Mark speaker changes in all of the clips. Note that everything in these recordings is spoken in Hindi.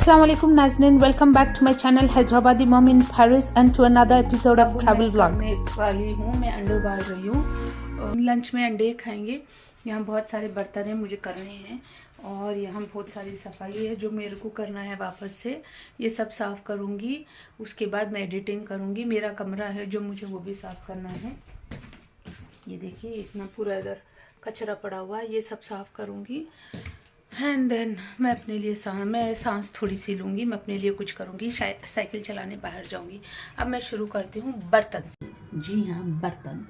Speaker 1: Assalamu alaikum Nazneen, welcome back to my channel Hyderabadi Mom in Paris and to another episode of travel vlog.
Speaker 2: मैं वाली हूँ, मैं अंडे उबाल रही हूँ। लंच में अंडे खाएंगे। यहाँ बहुत सारे बर्तन हैं मुझे करने हैं और यहाँ बहुत सारी सफाई है जो मेरे को करना है। वापस से ये सब साफ़ करूँगी, उसके बाद मैं एडिटिंग करूँगी। मेरा कमरा है जो मुझे वो भी साफ़ करना है। ये देखिए इतना पूरा इधर कचरा पड़ा हुआ है, ये सब साफ़ करूँगी। एंड देन मैं अपने लिए सांस थोड़ी सी लूँगी, मैं अपने लिए कुछ करूँगी, शायद साइकिल चलाने बाहर जाऊँगी। अब मैं शुरू करती हूँ बर्तन से। जी हाँ, बर्तन।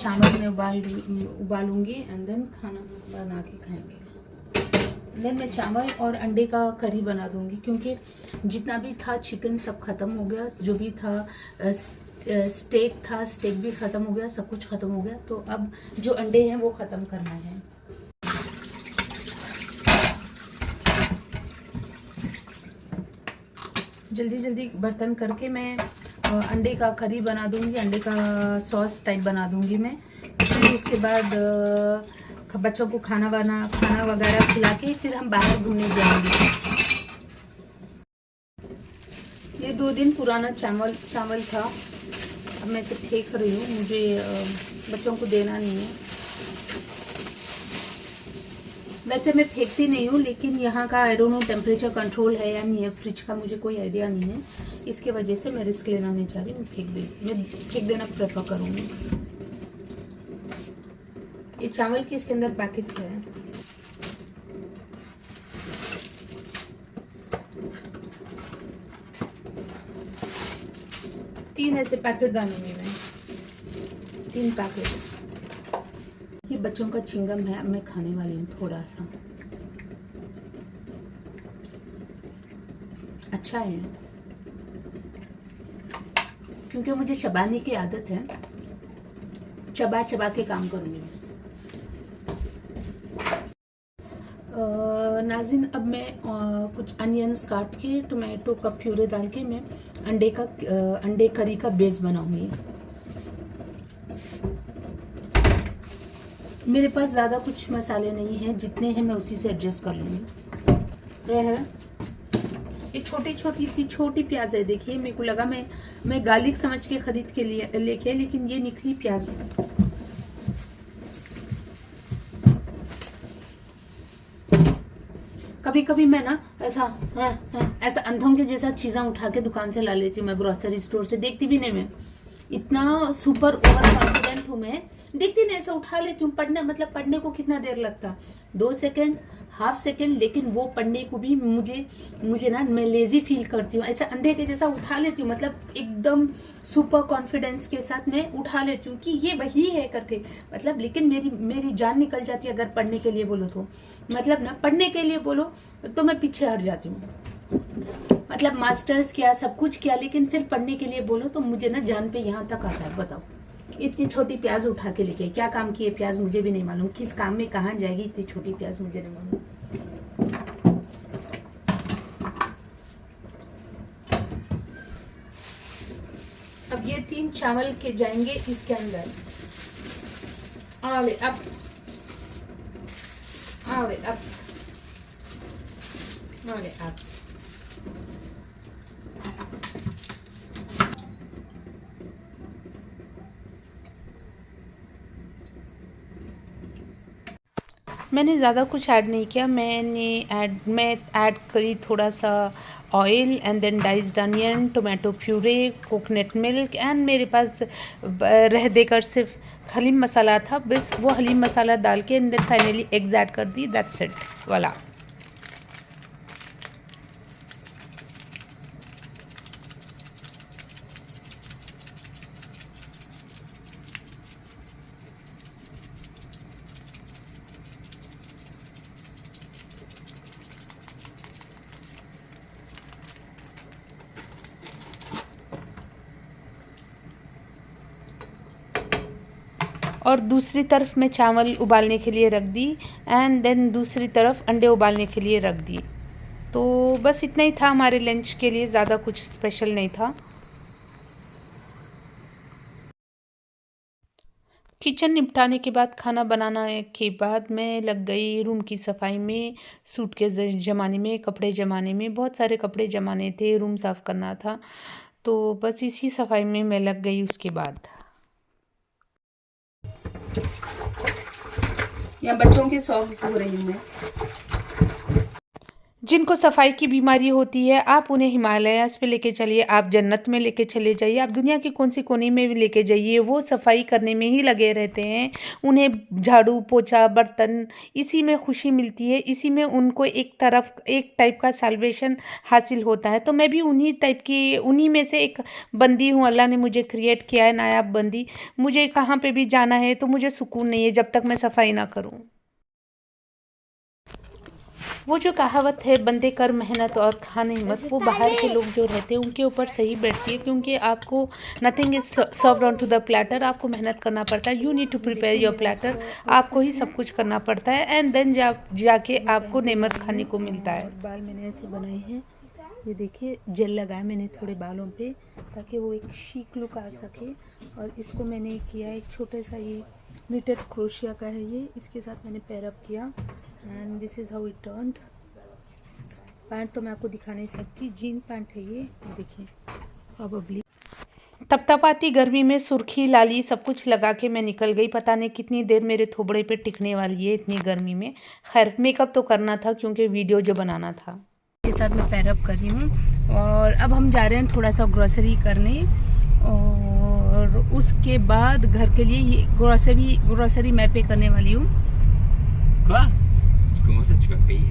Speaker 2: चावल में उबालूँगी एंड देन खाना बना के खाएंगे। देन मैं चावल और अंडे का करी बना दूंगी, क्योंकि जितना भी था चिकन सब ख़त्म हो गया, जो भी था स्टेक भी ख़त्म हो गया, सब कुछ ख़त्म हो गया। तो अब जो अंडे हैं वो ख़त्म करना है। जल्दी जल्दी बर्तन करके मैं अंडे का करी बना दूंगी, अंडे का सॉस टाइप बना दूंगी मैं। फिर उसके बाद बच्चों को खाना वगैरह खिला के फिर हम बाहर घूमने जाएंगे। ये 2 दिन पुराना चावल था, अब मैं इसे फेंक रही हूँ, मुझे बच्चों को देना नहीं है। वैसे मैं फेंकती नहीं हूँ, लेकिन यहाँ का I don't know temperature control है या नहीं है फ्रिज का, मुझे कोई आइडिया नहीं है। इसके वजह से मैं रिस्क लेना नहीं चाह रही, मैं फेंक देना प्रेफर करूँगी। ये चावल के इसके अंदर पैकेट्स है। तीन ऐसे पैकेट डालूंगी मैं, 3 पैकेट। ये बच्चों का चिंगम है, अब मैं खाने वाली हूँ थोड़ा सा। अच्छा है क्योंकि मुझे चबाने की आदत है, चबा के काम करूँगी मैं। नाज़रीन, अब मैं कुछ अनियंस काट के टोमेटो का प्यूरे डाल के मैं अंडे करी का बेस बनाऊंगी। मेरे पास ज़्यादा कुछ मसाले नहीं हैं, जितने हैं मैं उसी से एडजस्ट कर लूँगी। ये है, ये इतनी छोटी प्याज है। देखिए मेरे को लगा मैं गार्लिक समझ के खरीद के लिए लेके, लेकिन ये निकली प्याज। कभी कभी मैं ना ऐसा अंधों के जैसा चीज़ें उठा के दुकान से ला लेती हूँ। मैं ग्रोसरी स्टोर से देखती भी नहीं, मैं इतना सुपर ओवर कॉन्फिडेंट हूँ, मैं देखती नहीं, ऐसा उठा लेती हूँ। पढ़ने को कितना देर लगता, 2 सेकेंड, हाफ सेकेंड, लेकिन वो पढ़ने को भी मुझे ना, मैं लेजी फील करती हूँ। ऐसा अंधे के जैसा उठा लेती हूँ, मतलब एकदम सुपर कॉन्फिडेंस के साथ मैं उठा लेती हूँ कि ये वही है करके, मतलब। लेकिन मेरी जान निकल जाती है अगर पढ़ने के लिए बोलो तो, मतलब ना, पढ़ने के लिए बोलो तो मैं पीछे हट जाती हूँ। मतलब मास्टर्स किया, सब कुछ किया, लेकिन फिर पढ़ने के लिए बोलो तो मुझे ना जान पे यहाँ तक आता है। बताओ, इतनी छोटी प्याज उठा के लेके क्या काम की है प्याज, मुझे भी नहीं मालूम किस काम में कहाँ जाएगी इतनी छोटी प्याज, मुझे नहीं मालूम। अब ये 3 चावल के जाएंगे इसके अंदर। आवे अब मैंने ज़्यादा कुछ ऐड नहीं किया। मैं ऐड करी थोड़ा सा oil and then diced onion, tomato puree, coconut milk and मेरे पास रह देकर सिर्फ हलीम मसाला था, बस वो हलीम मसाला डाल के and then finally eggs add कर दी। दैट्स इट, वाला। और दूसरी तरफ मैं चावल उबालने के लिए रख दी एंड देन दूसरी तरफ अंडे उबालने के लिए रख दी। तो बस इतना ही था हमारे लंच के लिए, ज़्यादा कुछ स्पेशल नहीं था।
Speaker 1: किचन निपटाने के बाद, खाना बनाने के बाद मैं लग गई रूम की सफाई में, सूट के जमाने में, कपड़े जमाने में। बहुत सारे कपड़े जमाने थे, रूम साफ़ करना था, तो बस इसी सफाई में मैं लग गई। उसके बाद
Speaker 2: यहाँ बच्चों के सॉक्स धो रही हूँ मैं।
Speaker 1: जिनको सफाई की बीमारी होती है, आप उन्हें हिमालयाज़ पे लेके चलिए, आप जन्नत में लेके चले जाइए, आप दुनिया की कौन सी कोने में भी लेके जाइए, वो सफाई करने में ही लगे रहते हैं। उन्हें झाड़ू पोछा बर्तन, इसी में खुशी मिलती है, इसी में उनको एक टाइप का साल्वेशन हासिल होता है। तो मैं भी उन्हीं में से एक बंदी हूँ। अल्लाह ने मुझे क्रिएट किया है, नायाब बंदी। मुझे कहाँ पे भी जाना है तो मुझे सुकून नहीं है जब तक मैं सफाई ना करूँ। वो जो कहावत है, बंदे कर मेहनत और खाने मत, वो बाहर के लोग जो रहते हैं उनके ऊपर सही बैठती है, क्योंकि आपको nothing is served on to the platter. आपको मेहनत करना पड़ता है, you need to prepare your platter. आपको ही सब कुछ करना पड़ता है, एंड देन जाके आपको नेमत खाने को मिलता है।
Speaker 2: बाल मैंने ऐसे बनाए हैं, ये देखिए, जेल लगाया मैंने थोड़े बालों पे ताकि वो एक शीक लुक आ सके। और इसको मैंने किया एक छोटे सा, ये निटेड क्रोशिया का है ये, इसके साथ मैंने पैर अप किया and this is how it turned. Pant तो मैं आपको दिखा नहीं सकती, जीन पैंट है ये देखिए। प्रोबेबली
Speaker 1: तपतपाती गर्मी में सुर्खी लाली सब कुछ लगा के मैं निकल गई। पता नहीं कितनी देर मेरे थोबड़े पे टिकने वाली है इतनी गर्मी में। खैर, मेकअप तो करना था क्योंकि वीडियो जो बनाना था।
Speaker 2: के साथ मैं पैर अप कर रही हूँ और अब हम जा रहे हैं थोड़ा सा ग्रोसरी करने, और उसके बाद घर के लिए ये ग्रोसरी मैं पे करने वाली हूँ।
Speaker 3: Comment ça tu vas payer?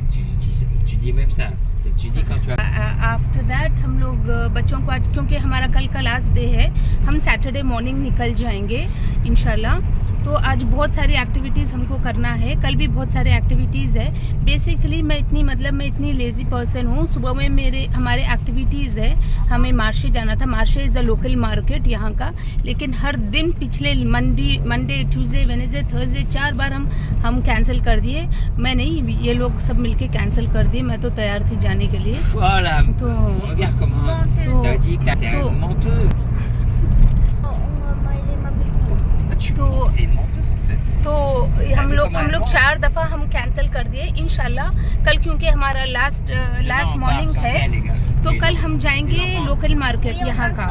Speaker 3: Tu dis même ça. Tu dis quand tu vas.
Speaker 2: After that हम लोग बच्चों को आज, क्योंकि हमारा कल का लास्ट डे है, हम सैटरडे मॉर्निंग निकल जाएंगे इंशाल्लाह। तो आज बहुत सारी एक्टिविटीज़ हमको करना है, कल भी बहुत सारे एक्टिविटीज़ है। बेसिकली मैं इतनी लेज़ी पर्सन हूँ। सुबह में हमारे एक्टिविटीज़ है, हमें मार्शे जाना था। मार्शे इज़ अ लोकल मार्केट यहाँ का, लेकिन हर दिन पिछले मंडे ट्यूसडे वेडनेसडे थर्सडे 4 बार हम कैंसिल कर दिए। मैं नहीं, ये लोग सब मिलके कैंसिल कर दिए। मैं तो तैयार थी जाने के लिए।
Speaker 3: Voilà.
Speaker 2: तो
Speaker 3: Regarde comment. T'as dit que t'es une menteuse.
Speaker 2: तो
Speaker 3: T'es une menteuse en fait.
Speaker 2: तो हम लोग 4 दफ़ा हम कैंसिल कर दिए इंशाल्लाह। कल क्योंकि हमारा लास्ट मॉर्निंग है, तो कल हम जाएंगे लोकल मार्केट यहाँ का।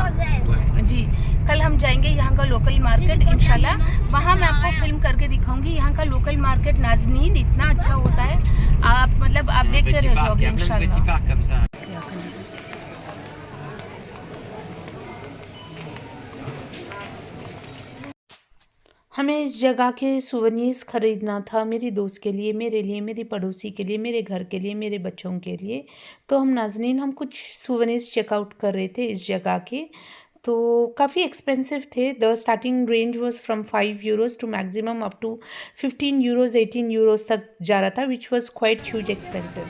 Speaker 2: जी, कल हम जाएंगे यहाँ का लोकल मार्केट इंशाल्लाह। वहाँ मैं आपको फिल्म करके दिखाऊंगी। यहाँ का लोकल मार्केट नाज़नीन इतना अच्छा होता है, आप देखते रह जाओगे इंशाल्लाह।
Speaker 1: हमें इस जगह के सुवेनिर्स ख़रीदना था, मेरी दोस्त के लिए, मेरे लिए, मेरी पड़ोसी के लिए, मेरे घर के लिए, मेरे बच्चों के लिए। तो हम कुछ सुवेनिर्स चेकआउट कर रहे थे इस जगह के। तो काफ़ी एक्सपेंसिव थे। The starting range was from 5 euros to maximum up to 15 euros 18 euros तक जा रहा था, which was quite huge expensive.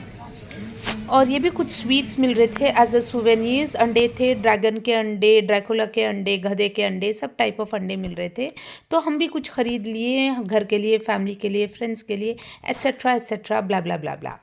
Speaker 1: और ये भी कुछ स्वीट्स मिल रहे थे एज अ सुवेनिर्स। अंडे थे, ड्रैगन के अंडे, ड्रैकुला के अंडे, गधे के अंडे, सब टाइप ऑफ अंडे मिल रहे थे। तो हम भी कुछ ख़रीद लिए घर के लिए, फैमिली के लिए, फ्रेंड्स के लिए, एट्सेट्रा ब्ला ब्ला ब्ला ब्ला।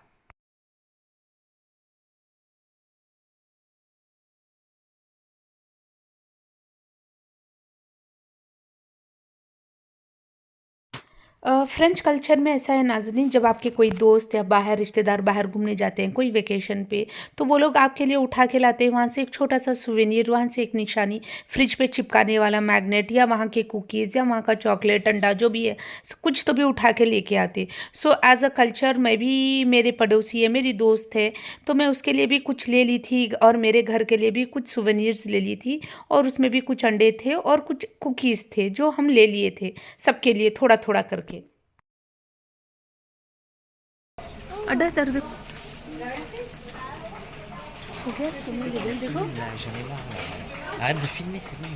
Speaker 1: फ्रेंच कल्चर में ऐसा है नाज़नीन, जब आपके कोई दोस्त या बाहर रिश्तेदार बाहर घूमने जाते हैं कोई वेकेशन पे, तो वो लोग आपके लिए उठा के लाते हैं वहाँ से एक छोटा सा सुवेनियर, वहाँ से एक निशानी, फ्रिज पे चिपकाने वाला मैग्नेट, या वहाँ के कुकीज़, या वहाँ का चॉकलेट, अंडा, जो भी है कुछ तो भी उठा के लेके आते। सो एज़ अ कल्चर मैं भी, मेरे पड़ोसी है, मेरी दोस्त है, तो मैं उसके लिए भी कुछ ले ली थी, और मेरे घर के लिए भी कुछ सुवेनियर्स ले ली थी। और उसमें भी कुछ अंडे थे और कुछ कुकीज़ थे जो हम ले लिए थे सबके लिए थोड़ा थोड़ा करके। अड्डा दर्द देखो।
Speaker 3: J'en ai marre. Arrête de filmer, c'est bon.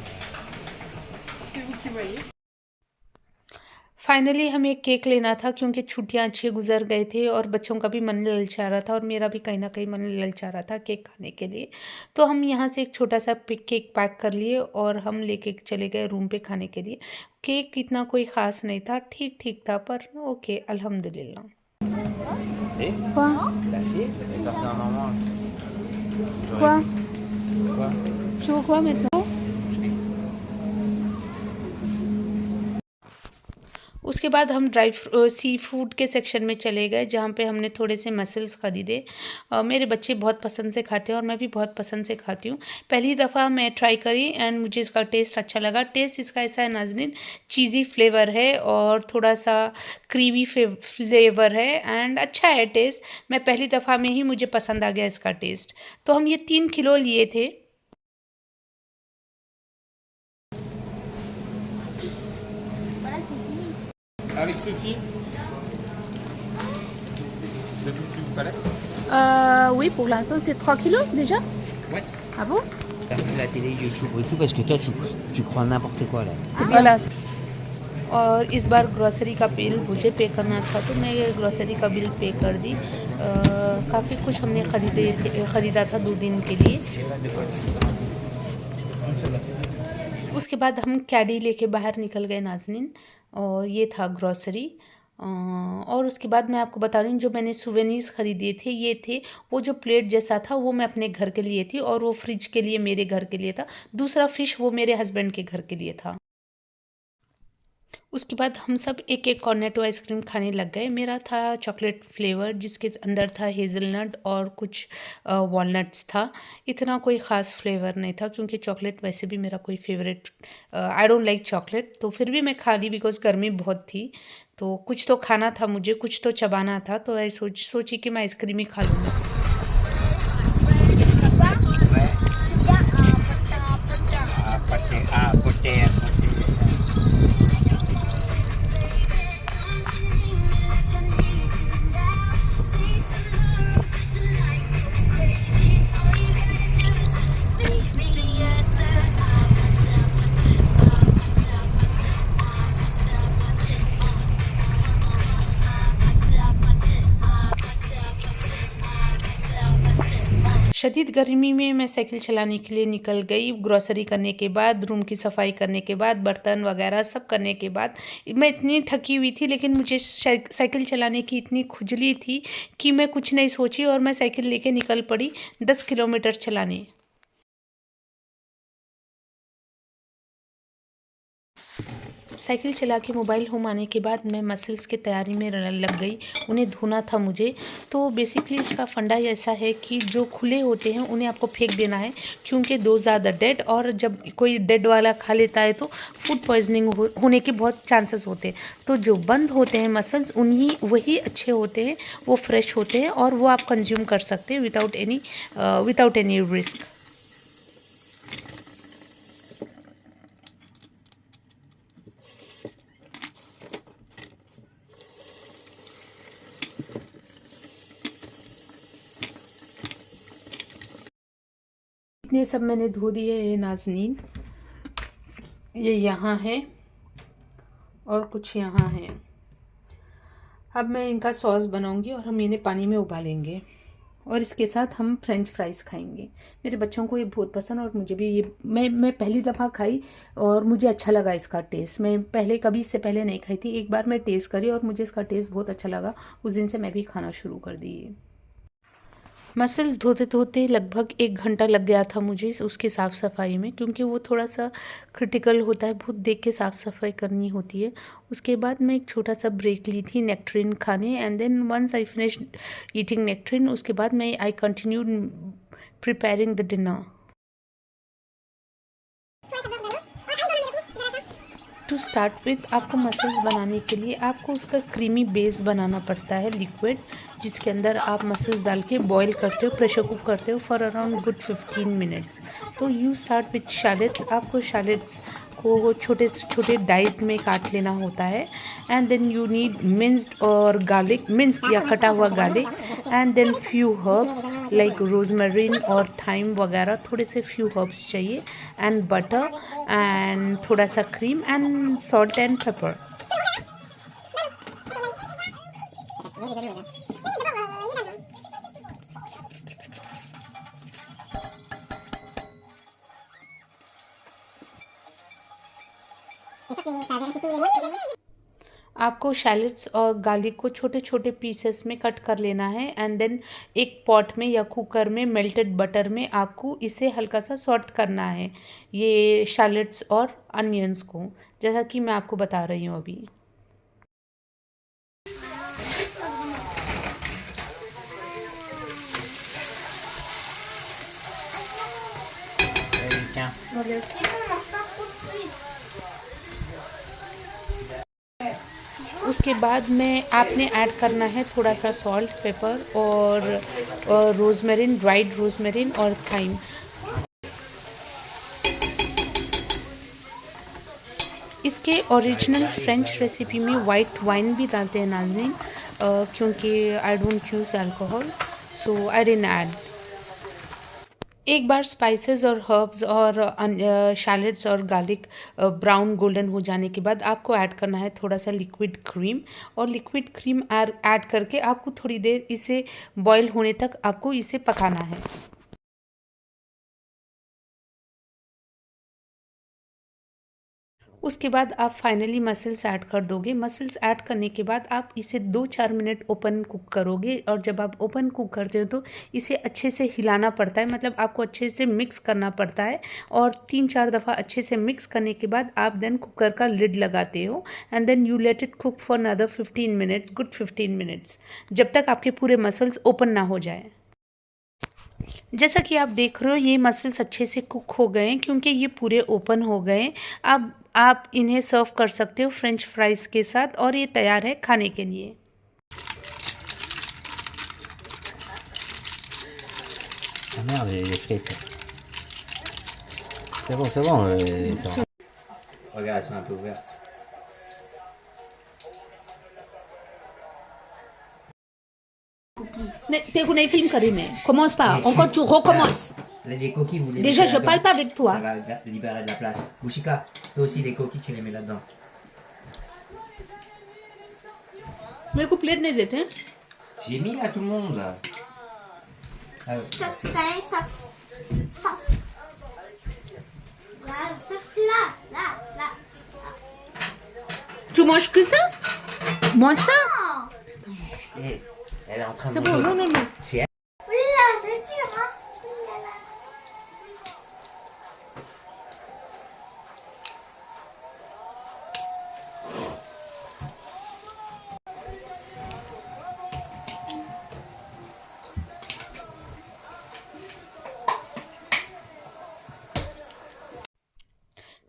Speaker 1: Finally हमें एक केक लेना था, क्योंकि छुट्टियां अच्छे गुजर गए थे और बच्चों का भी मन ललचा रहा था, और मेरा भी कहीं ना कहीं मन ललचा रहा था केक खाने के लिए। तो हम यहाँ से एक छोटा सा केक पैक कर लिए और हम लेके चले गए रूम पे खाने के लिए। केक इतना कोई ख़ास नहीं था, ठीक ठीक था, पर ओके, अल्हम्दुलिल्लाह।
Speaker 3: Si?
Speaker 2: Quoi?
Speaker 3: Bah si, je vais faire ça normalement.
Speaker 2: Quoi?
Speaker 3: Quoi?
Speaker 2: Tu veux quoi maintenant?
Speaker 1: उसके बाद हम सी फूड के सेक्शन में चले गए, जहाँ पे हमने थोड़े से मसल्स ख़रीदे। मेरे बच्चे बहुत पसंद से खाते हैं और मैं भी बहुत पसंद से खाती हूँ। पहली दफ़ा मैं ट्राई करी एंड मुझे इसका टेस्ट अच्छा लगा। टेस्ट इसका ऐसा है नाज़नीन, चीज़ी फ्लेवर है और थोड़ा सा क्रीमी फ्लेवर है एंड अच्छा है टेस्ट। मैं पहली दफ़ा में ही मुझे पसंद आ गया इसका टेस्ट। तो हम ये 3 किलो लिए थे।
Speaker 3: Avec ceci, c'est tout ce qu'il vous fallait?
Speaker 2: Oui, pour l'instant, c'est 3 kilos déjà.
Speaker 3: Ouais.
Speaker 2: Ah bon?
Speaker 3: T'as vu la télé, YouTube et tout, parce que toi, tu crois n'importe quoi là.
Speaker 2: Voilà.
Speaker 1: और इस बार ग्रॉसरी का बिल मुझे पे करना था, तो मैं ये ग्रॉसरी का बिल पे कर दी। काफ़ी कुछ हमने ख़रीदा था 2 दिन के लिए। उसके बाद हम कैडी लेके बाहर निकल गए नाज़नीन, और ये था ग्रॉसरी। और उसके बाद मैं आपको बता रही हूँ, जो मैंने सुवेनीर्स ख़रीदे थे ये थे, वो जो प्लेट जैसा था वो मैं अपने घर के लिए थी और वो फ्रिज के लिए मेरे घर के लिए था। दूसरा फ़िश वो मेरे हस्बैंड के घर के लिए था। उसके बाद हम सब एक एक कॉर्नेटो आइसक्रीम खाने लग गए। मेरा था चॉकलेट फ्लेवर, जिसके अंदर था हेज़लनट और कुछ वॉलनट्स था। इतना कोई ख़ास फ्लेवर नहीं था, क्योंकि चॉकलेट वैसे भी मेरा कोई favourite, I don't like chocolate. तो फिर भी मैं खा ली, बिकॉज़ गर्मी बहुत थी। तो कुछ तो खाना था मुझे, कुछ तो चबाना था, तो मैं सोची कि मैं आइसक्रीम ही खा लूँगी। शदीद गर्मी में मैं साइकिल चलाने के लिए निकल गई। ग्रॉसरी करने के बाद, रूम की सफाई करने के बाद, बर्तन वगैरह सब करने के बाद मैं इतनी थकी हुई थी, लेकिन मुझे साइकिल चलाने की इतनी खुजली थी कि मैं कुछ नहीं सोची और मैं साइकिल लेके निकल पड़ी 10 किलोमीटर चलाने। साइकिल चला के मोबाइल होम आने के बाद मैं मसल्स की तैयारी में लग गई। उन्हें धोना था मुझे। तो बेसिकली इसका फंडा ऐसा है कि जो खुले होते हैं उन्हें आपको फेंक देना है, क्योंकि दो ज़्यादा डेड, और जब कोई डेड वाला खा लेता है तो फूड पॉइजनिंग होने के बहुत चांसेस होते हैं। तो जो बंद होते हैं मसल्स, वही अच्छे होते हैं, वो फ्रेश होते हैं और वो आप कंज्यूम कर सकते हैं विदाउट एनी रिस्क। इतने सब मैंने धो दिए ये नाज़नीन। ये यहाँ है और कुछ यहाँ है। अब मैं इनका सॉस बनाऊंगी और हम इन्हें पानी में उबालेंगे, और इसके साथ हम फ्रेंच फ्राइज़ खाएंगे। मेरे बच्चों को ये बहुत पसंद, और मुझे भी ये मैं पहली दफ़ा खाई और मुझे अच्छा लगा इसका टेस्ट। मैं पहले कभी इससे पहले नहीं खाई थी। एक बार मैं टेस्ट करी और मुझे इसका टेस्ट बहुत अच्छा लगा। उस दिन से मैं भी खाना शुरू कर दी। मसल्स धोते धोते लगभग 1 घंटा लग गया था मुझे उसकी साफ़ सफाई में, क्योंकि वो थोड़ा सा क्रिटिकल होता है, बहुत देख के साफ़ सफाई करनी होती है। उसके बाद मैं एक छोटा सा ब्रेक ली थी नेक्ट्रिन खाने, and then once I finished eating nectarine, उसके बाद I continued preparing the dinner. To start with, आपको मसल्स बनाने के लिए आपको उसका क्रीमी बेस बनाना पड़ता है, लिक्विड, जिसके अंदर आप मसल्स डाल के बॉईल करते हो, प्रेशर कुक करते हो फॉर अराउंड गुड 15 मिनट्स। तो यू स्टार्ट विथ शैलेट्स। आपको शैलेट्स को छोटे छोटे डाइस में काट लेना होता है, and then you need minced और गार्लिक, मिंस्ड या कटा हुआ garlic, and then few herbs like rosemary और थाइम वगैरह, थोड़े से फ्यू हर्ब्स चाहिए, एंड बटर एंड थोड़ा सा cream and salt and pepper. आपको शैलेट्स और गार्लिक को छोटे छोटे पीसेस में कट कर लेना है, एंड देन एक पॉट में या कुकर में मेल्टेड बटर में आपको इसे हल्का सा सॉट करना है, ये शैलेट्स और अनियंस को, जैसा कि मैं आपको बता रही हूँ अभी। उसके बाद में आपने ऐड करना है थोड़ा सा सॉल्ट, पेपर और रोज़मेरिन, ड्राइड रोज़मेरिन और थाइम। इसके ओरिजिनल फ्रेंच रेसिपी में वाइट वाइन भी डालते हैं नाज़रीन, क्योंकि I don't use alcohol, so I didn't add. एक बार स्पाइसेस और हर्ब्स और शैलेड्स और गार्लिक ब्राउन गोल्डन हो जाने के बाद आपको ऐड करना है थोड़ा सा लिक्विड क्रीम, और लिक्विड क्रीम ऐड करके आपको थोड़ी देर इसे बॉईल होने तक आपको इसे पकाना है। उसके बाद आप फाइनली मसल्स ऐड कर दोगे। मसल्स ऐड करने के बाद आप इसे 2-4 मिनट ओपन कुक करोगे, और जब आप ओपन कुक करते हो तो इसे अच्छे से हिलाना पड़ता है, मतलब आपको अच्छे से मिक्स करना पड़ता है, और 3-4 दफ़ा अच्छे से मिक्स करने के बाद आप देन कुकर का लिड लगाते हो and then you let it cook for another 15 minutes, good 15 minutes, जब तक आपके पूरे मसल्स ओपन ना हो जाए। जैसा कि आप देख रहे हो ये मसल्स अच्छे से कुक हो गए हैं क्योंकि ये पूरे ओपन हो गए। अब आप इन्हें सर्व कर सकते हो फ्रेंच फ्राइज़ के साथ, और ये तैयार है खाने के लिए।
Speaker 3: Ah merde, les frites. C'est bon, ça va. Regarde, elles sont un peu ouvertes.
Speaker 2: नहीं, तेरे को नहीं फिल्म करी मैं। Commence pas. Encore tu recommences.
Speaker 3: Les coquilles, vous les
Speaker 2: Déjà,
Speaker 3: mettez
Speaker 2: je
Speaker 3: là-dedans.
Speaker 2: parle pas avec toi.
Speaker 3: Ça va libérer de la place. Bouchika, toi aussi, les coquilles, tu les mets là-dedans.
Speaker 2: मेरे को प्लेट नहीं देते हैं।
Speaker 3: J'ai mis là tout le monde là. Ah,
Speaker 4: Sauce. Voilà, sauce là.
Speaker 2: Tu manges que ça? Mange ça.
Speaker 3: hey, elle est en train de
Speaker 2: C'est bon,
Speaker 3: manger.
Speaker 2: non.
Speaker 3: C'est elle.
Speaker 4: Oula, c'est dur, hein. Oulala.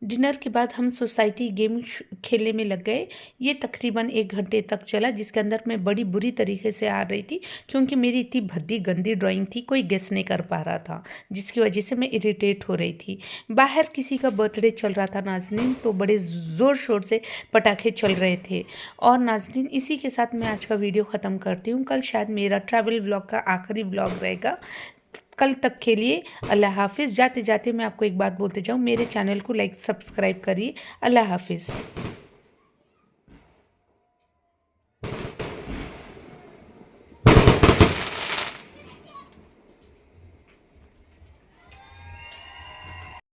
Speaker 1: Dinner के बाद हम सोसाइटी गेम खेलने में लग गए। ये तकरीबन 1 घंटे तक चला, जिसके अंदर मैं बड़ी बुरी तरीके से आ रही थी क्योंकि मेरी इतनी भद्दी गंदी ड्राइंग थी, कोई गेस नहीं कर पा रहा था, जिसकी वजह से मैं इरिटेट हो रही थी। बाहर किसी का बर्थडे चल रहा था नाज़रीन, तो बड़े ज़ोर शोर से पटाखे चल रहे थे। और नाज़रीन इसी के साथ मैं आज का वीडियो ख़त्म करती हूँ। कल शायद मेरा ट्रैवल व्लॉग का आखिरी व्लॉग रहेगा। कल तक के लिए अल्लाह हाफ़िज़। जाते जाते मैं आपको एक बात बोलते जाऊँ, मेरे चैनल को लाइक सब्सक्राइब करिए। अल्लाह हाफ़िज़।